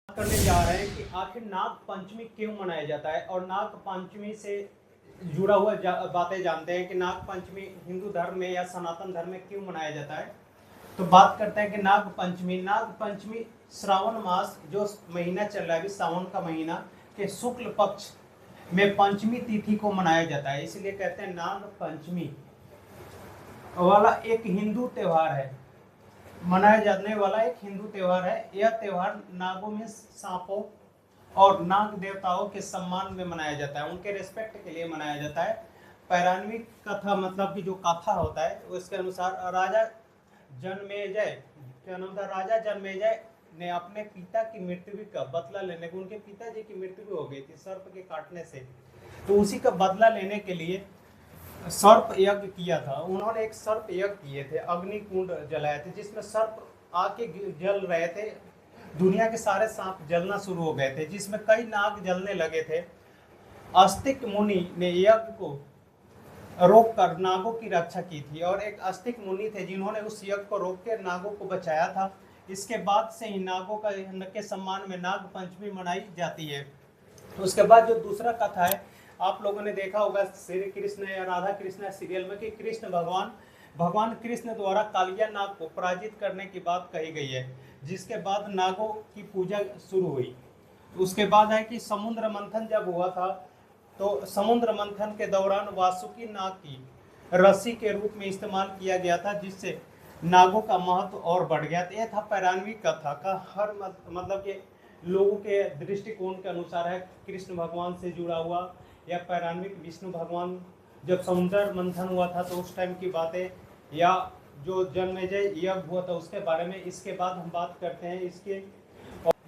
करने जा रहे हैं कि आखिर नाग पंचमी क्यों मनाया जाता है और नाग पंचमी से जुड़ा हुआ बातें जानते हैं कि नाग पंचमी हिंदू धर्म में या सनातन धर्म में क्यों मनाया जाता है। तो बात करते हैं कि नाग पंचमी श्रावण मास जो महीना चल रहा है अभी सावन का महीना के शुक्ल पक्ष में पंचमी तिथि को मनाया जाता है, इसलिए कहते हैं नाग पंचमी वाला एक हिंदू त्योहार है, मनाया जाने वाला एक हिंदू त्योहार है। यह त्योहार नागों में सांपों और नाग देवताओं के सम्मान में मनाया जाता है, उनके रिस्पेक्ट के लिए मनाया जाता है। पौराणिक कथा मतलब कि जो कथा होता है उसके अनुसार राजा जन्मेजय ने अपने पिता की मृत्यु का बदला लेने को, उनके पिताजी की मृत्यु हो गई थी सर्प के काटने से, तो उसी का बदला लेने के लिए सर्प यज्ञ किया था। उन्होंने एक सर्प यज्ञ किए थे, अग्नि कुंड जलाए थे जिसमें सर्प आके जल रहे थे, दुनिया के सारे सांप जलना शुरू हो गए थे, जिसमें कई नाग जलने लगे थे। अस्तिक मुनि ने यज्ञ को रोक कर नागों की रक्षा की थी और एक अस्तिक मुनि थे जिन्होंने उस यज्ञ को रोक कर नागों को बचाया था। इसके बाद से ही नागों के सम्मान में नाग पंचमी मनाई जाती है। उसके बाद जो दूसरा कथा है, आप लोगों ने देखा होगा श्री कृष्ण या राधा कृष्ण सीरियल में कि कृष्ण भगवान कृष्ण द्वारा कालिया नाग को पराजित करने की बात कही गई है, जिसके बाद नागों की पूजा शुरू हुई। उसके बाद है कि समुद्र मंथन जब हुआ था तो समुद्र मंथन के दौरान वासुकी नाग की रस्सी के रूप में इस्तेमाल किया गया था, जिससे नागों का महत्व और बढ़ गया। यह था पौराणिक कथा का हर मतलब कि लोगों के दृष्टिकोण के अनुसार है, कृष्ण भगवान से जुड़ा हुआ या पौराणिक विष्णु भगवान जब समुद्र मंथन हुआ था तो उस टाइम की बातें, या जो जन्मेजय यज्ञ हुआ था उसके बारे में। इसके बाद हम बात करते हैं इसके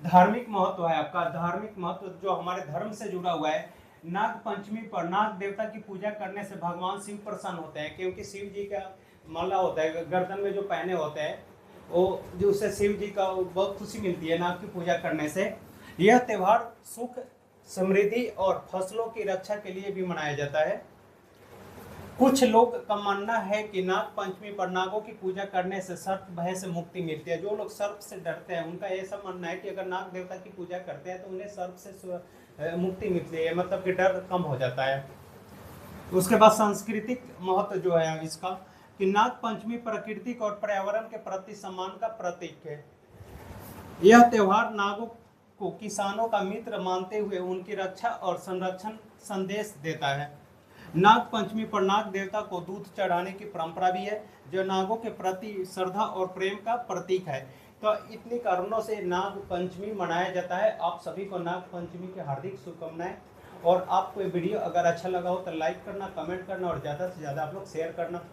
धार्मिक महत्व है। आपका धार्मिक महत्व जो हमारे धर्म से जुड़ा हुआ है, नाग पंचमी पर नाग देवता की पूजा करने से भगवान शिव प्रसन्न होते हैं, क्योंकि शिव जी का माला होता है गर्दन में जो पहने होते हैं, वो जो उससे शिव जी का बहुत खुशी मिलती है नाग की पूजा करने से। यह त्यौहार सुख समृद्धि और फसलों की रक्षा के लिए भी मनाया जाता है। कुछ लोग का मानना है कि नाग पंचमी पर नागों की पूजा करने से सर्प भय से मुक्ति मिलती है। जो लोग सर्प से डरते हैं उनका ऐसा मानना है कि अगर नाग देवता की पूजा करते हैं तो उन्हें सर्प से मुक्ति मिलती है, मतलब कि डर कम हो जाता है। उसके बाद सांस्कृतिक महत्व जो है इसका कि नाग पंचमी प्राकृतिक और पर्यावरण के प्रति सम्मान का प्रतीक है। यह त्योहार नागों को किसानों का मित्र मानते हुए उनकी रक्षा और संरक्षण संदेश देता है। नाग पंचमी पर नाग देवता को दूध चढ़ाने की परंपरा भी है, जो नागों के प्रति श्रद्धा और प्रेम का प्रतीक है। तो इतनी कारणों से नाग पंचमी मनाया जाता है। आप सभी को नाग पंचमी की हार्दिक शुभकामनाएं। और आपको ये वीडियो अगर अच्छा लगा हो तो लाइक करना, कमेंट करना और ज़्यादा से ज़्यादा आप लोग शेयर करना।